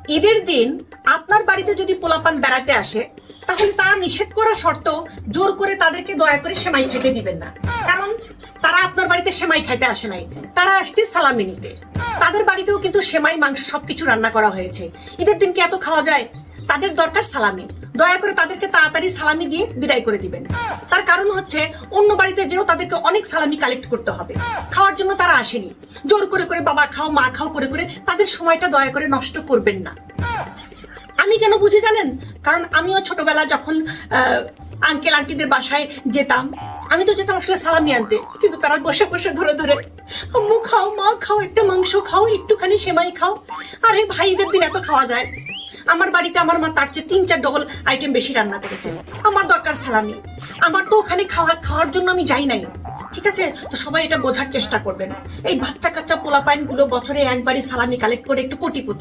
ঈদের দিন আপনার বাড়িতে যদি পোলাপান বেড়াতে আসে, তাহলে তারা নিষেধ করা সত্ত্বেও জোর করে তাদেরকে দয়া করে সেমাই খেতে দিবেন না। কারণ তারা আপনার বাড়িতে সেমাই খাইতে আসে নাই, তারা আসছে সালামি নিতে। তাদের বাড়িতেও কিন্তু সেমাই, মাংস সবকিছু রান্না করা হয়েছে। ঈদের দিন কি এত খাওয়া যায়? তাদের দরকার সালামি। দয়া করে তাদেরকে তাড়াতাড়ি সালামি দিয়ে বিদায় করে দিবেন। তার কারণ হচ্ছে অন্য বাড়িতে যেও তাদেরকে অনেক সালামি কালেক্ট করতে হবে। খাওয়ার জন্য তারা আসেনি। জোর করে করে বাবা খাও মা খাও করে করে তাদের সময়টা দয়া করে নষ্ট করবেন না। আমি কেন বুঝি জানেন? কারণ আমিও ছোটবেলা যখন আঙ্কেল আন্টিদের বাসায় যেতাম, আমি তো যেতাম আসলে সালামি আনতে, কিন্তু তারা বসে বসে ধরে ধরে আম্মু খাও মা খাও, একটা মাংস খাও, একটুখানি সেমাই খাও। আরে ভাইদের দিন এত খাওয়া যায়? আমার বাড়িতে আমার মা তার চেয়ে 3-4 ডবল আইটেম বেশি রান্না করেছে। আমার দরকার সালামি। আমার তো ওখানে খাওয়ার জন্য আমি যাই নাই। ঠিক আছে, তো সবাই এটা বোঝার চেষ্টা করবেন। এই বাচ্চা কাচ্চা পোলাপাইন গুলো বছরে একবারই সালামি কালেক্ট করে একটু কোটিপতি